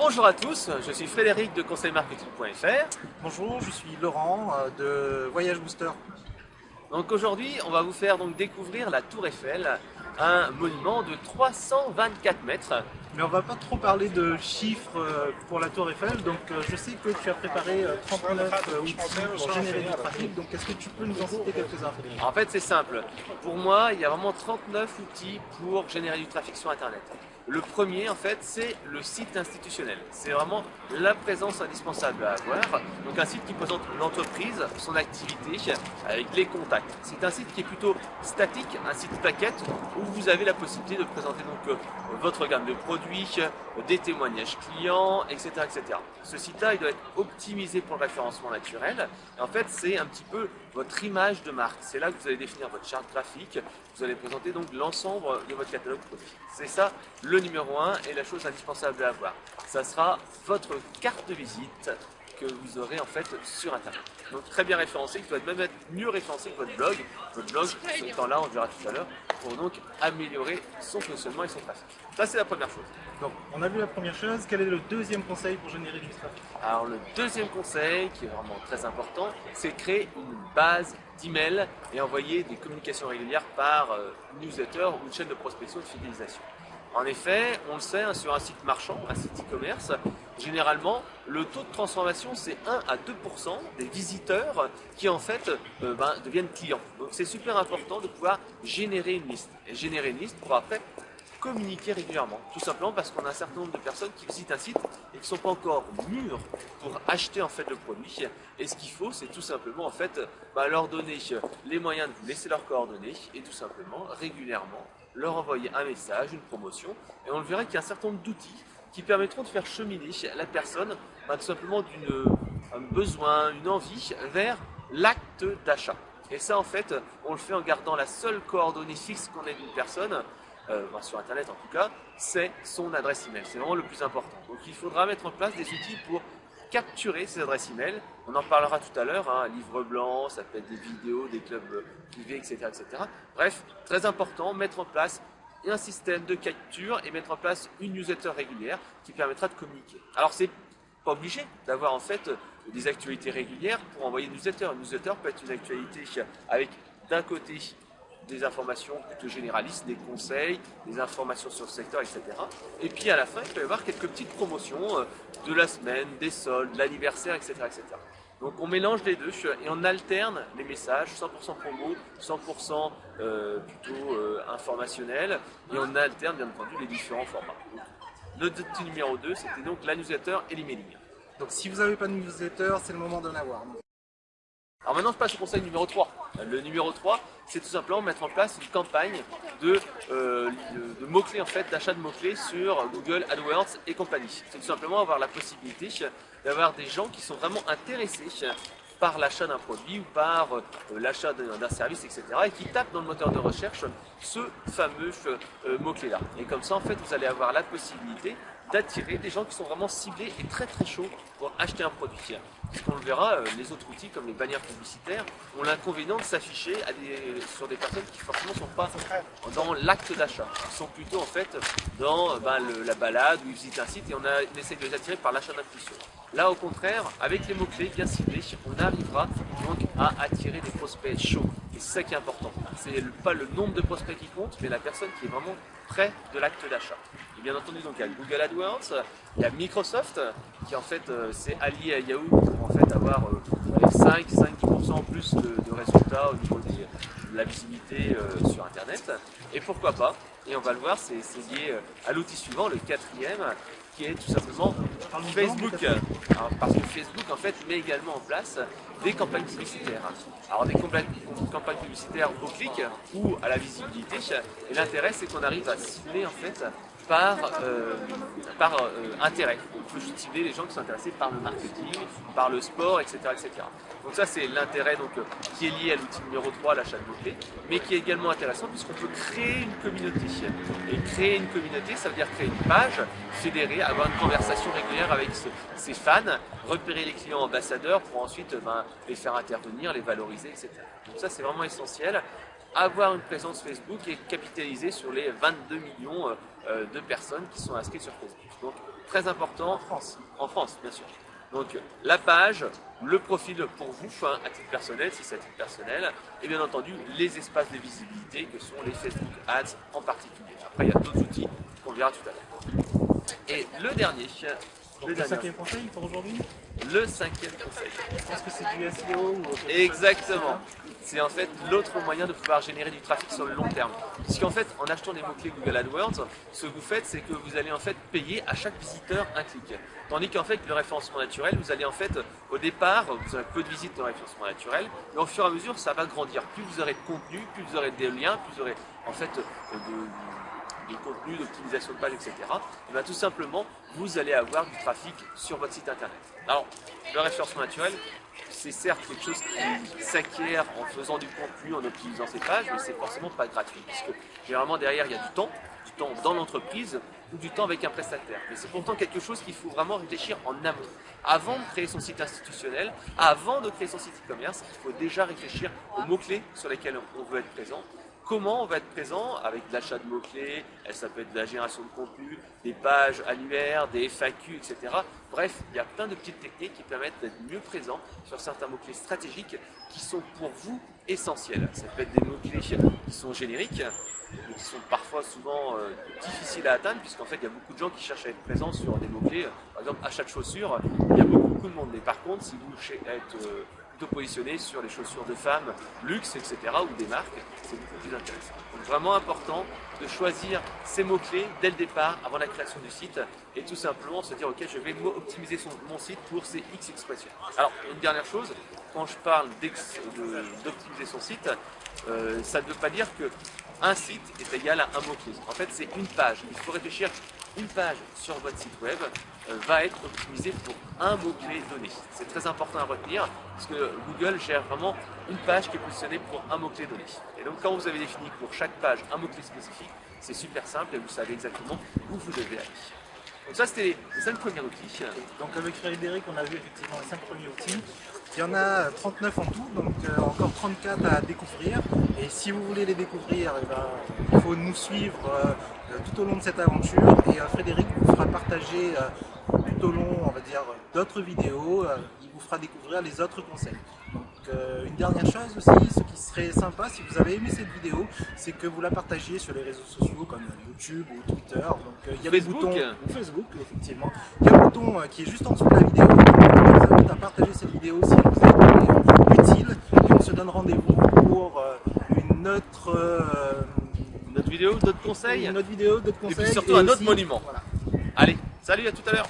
Bonjour à tous, je suis Frédéric de conseilmarketing.fr. Bonjour, je suis Laurent de Voyage Booster. Donc aujourd'hui, on va vous faire donc découvrir la Tour Eiffel, un monument de 324 mètres. Mais on va pas trop parler de chiffres pour la Tour Eiffel, donc je sais que tu as préparé 39 outils pour générer du trafic, donc est-ce que tu peux nous en citer quelques-uns, Frédéric? En fait, c'est simple. Pour moi, il y a vraiment 39 outils pour générer du trafic sur Internet. Le premier, en fait, c'est le site institutionnel. C'est vraiment la présence indispensable à avoir. Donc un site qui présente l'entreprise, son activité, avec les contacts. C'est un site qui est plutôt statique, un site plaquette, où vous avez la possibilité de présenter donc votre gamme de produits, des témoignages clients, etc., etc. Ce site-là, il doit être optimisé pour le référencement naturel. Et en fait, c'est un petit peu votre image de marque. C'est là que vous allez définir votre charte graphique. Vous allez présenter donc l'ensemble de votre catalogue produit. C'est ça le numéro 1 et la chose indispensable à avoir. Ça sera votre carte de visite que vous aurez en fait sur Internet. Donc très bien référencé, qui doit même être mieux référencé que votre blog. Votre blog, ce temps-là, on le verra tout à l'heure, pour donc améliorer son fonctionnement et son trafic. Ça, c'est la première chose. Donc on a vu la première chose, quel est le deuxième conseil pour générer du trafic? Alors le deuxième conseil, qui est vraiment très important, c'est créer une base d'emails et envoyer des communications régulières par newsletter ou une chaîne de prospection et de fidélisation. En effet, on le sait, sur un site marchand, un site e-commerce, généralement, le taux de transformation, c'est 1 à 2% des visiteurs qui, en fait, deviennent clients. Donc, c'est super important de pouvoir générer une liste. Et générer une liste pour après communiquer régulièrement. Tout simplement parce qu'on a un certain nombre de personnes qui visitent un site et qui ne sont pas encore mûres pour acheter, en fait, le produit. Et ce qu'il faut, c'est tout simplement, en fait, leur donner les moyens de vous laisser leurs coordonnées et tout simplement, régulièrement, leur envoyer un message, une promotion, et on le verra qu'il y a un certain nombre d'outils qui permettront de faire cheminer la personne tout simplement d'un besoin, une envie vers l'acte d'achat. Et ça, en fait, on le fait en gardant la seule coordonnée fixe qu'on ait d'une personne, sur Internet en tout cas, c'est son adresse email. C'est vraiment le plus important. Donc il faudra mettre en place des outils pour capturer ces adresses email. On en parlera tout à l'heure, un livre blanc, ça peut être des vidéos, des clubs privés, etc., etc. Bref, très important, mettre en place un système de capture et mettre en place une newsletter régulière qui permettra de communiquer. Alors c'est pas obligé d'avoir en fait des actualités régulières pour envoyer une newsletter. Une newsletter peut être une actualité avec d'un côté des informations plutôt généralistes, des conseils, des informations sur le secteur, etc. Et puis à la fin, il peut y avoir quelques petites promotions de la semaine, des soldes, de l'anniversaire, etc., etc. Donc on mélange les deux et on alterne les messages, 100% promo, 100% plutôt informationnel, et on alterne bien entendu les différents formats. Donc, le petit numéro 2, c'était donc la newsletter et l'emailing. Donc si vous n'avez pas de newsletter, c'est le moment d'en avoir. Alors maintenant, je passe au conseil numéro 3. Le numéro 3, c'est tout simplement mettre en place une campagne de mots-clés, en fait, d'achat de mots-clés sur Google AdWords et compagnie. C'est tout simplement avoir la possibilité d'avoir des gens qui sont vraiment intéressés par l'achat d'un produit ou par l'achat d'un service, etc. et qui tapent dans le moteur de recherche ce fameux mot-clé-là. Et comme ça, en fait, vous allez avoir la possibilité d'attirer des gens qui sont vraiment ciblés et très très chauds pour acheter un produit. Puisqu'on le verra, les autres outils comme les bannières publicitaires ont l'inconvénient de s'afficher sur des personnes qui forcément ne sont pas dans l'acte d'achat. Ils sont plutôt en fait dans la balade où ils visitent un site et on essaie de les attirer par l'achat d'impulsion. Là au contraire, avec les mots-clés bien ciblés, on arrivera donc à attirer des prospects chauds. Et c'est ça qui est important. C'est pas le nombre de prospects qui compte, mais la personne qui est vraiment près de l'acte d'achat. Et bien entendu, donc il y a Google AdWords, il y a Microsoft qui en fait s'est allié à Yahoo pour en fait avoir 5-10% en plus de résultats au niveau de la visibilité sur Internet. Et pourquoi pas, et on va le voir, c'est lié à l'outil suivant, le quatrième, qui est tout simplement Facebook. Alors, parce que Facebook en fait met également en place des campagnes publicitaires. Alors des campagnes publicitaires au clic ou à la visibilité. Et l'intérêt c'est qu'on arrive à cibler en fait par intérêt. On peut cibler les gens qui sont intéressés par le marketing, par le sport, etc. etc. Donc ça c'est l'intérêt qui est lié à l'outil numéro 3, l'achat de mots-clés, mais qui est également intéressant puisqu'on peut créer une communauté. Et créer une communauté, ça veut dire créer une page, fédérer, avoir une conversation régulière avec ses fans, repérer les clients ambassadeurs pour ensuite les faire intervenir, les valoriser, etc. Donc ça c'est vraiment essentiel. Avoir une présence Facebook et capitaliser sur les 22 millions de personnes qui sont inscrites sur Facebook. Donc très important en France bien sûr. Donc la page, le profil pour vous, hein, à titre personnel, si c'est à titre personnel, et bien entendu les espaces de visibilité que sont les Facebook Ads en particulier. Après il y a d'autres outils qu'on verra tout à l'heure. Et le dernier, Le cinquième conseil pour aujourd'hui? Le cinquième conseil. Je pense que c'est du SEO ou Exactement. C'est en fait l'autre moyen de pouvoir générer du trafic sur le long terme. Puisqu'en fait, en achetant des mots-clés Google AdWords, ce que vous faites, c'est que vous allez en fait payer à chaque visiteur un clic. Tandis qu'en fait, le référencement naturel, vous allez en fait, au départ, vous aurez peu de visites de référencement naturel, mais au fur et à mesure, ça va grandir. Plus vous aurez de contenu, plus vous aurez des liens, plus vous aurez en fait des contenus d'optimisation de page, etc. Et bien tout simplement, vous allez avoir du trafic sur votre site internet. Alors, le référencement naturel, c'est certes quelque chose qui s'acquiert en faisant du contenu, en optimisant ses pages, mais c'est forcément pas gratuit, puisque généralement derrière il y a du temps dans l'entreprise ou du temps avec un prestataire. Mais c'est pourtant quelque chose qu'il faut vraiment réfléchir en amont. Avant de créer son site institutionnel, avant de créer son site e-commerce, il faut déjà réfléchir aux mots-clés sur lesquels on veut être présent. Comment on va être présent avec l'achat de mots-clés, ça peut être de la génération de contenu, des pages annuaires, des FAQ, etc. Bref, il y a plein de petites techniques qui permettent d'être mieux présent sur certains mots-clés stratégiques qui sont pour vous essentiels. Ça peut être des mots-clés qui sont génériques, mais qui sont parfois souvent difficiles à atteindre, puisqu'en fait il y a beaucoup de gens qui cherchent à être présents sur des mots-clés. Par exemple, achat de chaussures, il y a beaucoup de monde. Mais par contre, si vous êtes positionné sur les chaussures de femmes, luxe, etc. ou des marques, c'est beaucoup plus intéressant. Donc vraiment important de choisir ces mots-clés dès le départ, avant la création du site, et tout simplement se dire ok, je vais optimiser mon site pour ces X expressions. Alors une dernière chose, quand je parle d'optimiser son site, ça ne veut pas dire que un site est égal à un mot-clé. En fait, c'est une page. Il faut réfléchir. Une page sur votre site web va être optimisée pour un mot-clé donné. C'est très important à retenir parce que Google gère vraiment une page qui est positionnée pour un mot-clé donné. Et donc quand vous avez défini pour chaque page un mot-clé spécifique, c'est super simple et vous savez exactement où vous devez aller. Donc ça c'était les 5 premiers outils. Donc avec Frédéric, on a vu effectivement les 5 premiers outils. Il y en a 39 en tout, donc encore 34 à découvrir. Et si vous voulez les découvrir, il faut nous suivre tout au long de cette aventure. Et Frédéric vous fera partager tout au long, on va dire, d'autres vidéos. Il vous fera découvrir les autres conseils. Donc une dernière chose aussi, ce qui serait sympa si vous avez aimé cette vidéo, c'est que vous la partagiez sur les réseaux sociaux comme YouTube ou Twitter. Donc il y a le bouton ou Facebook effectivement. Il y a le bouton qui est juste en dessous de la vidéo. Je vous invite à partager cette vidéo si elle vous est utile. Et on se donne rendez-vous pour une autre vidéo, d'autres conseils. Une autre vidéo, d'autres conseils. Et puis surtout un autre monument. Voilà. Allez, salut, à tout à l'heure.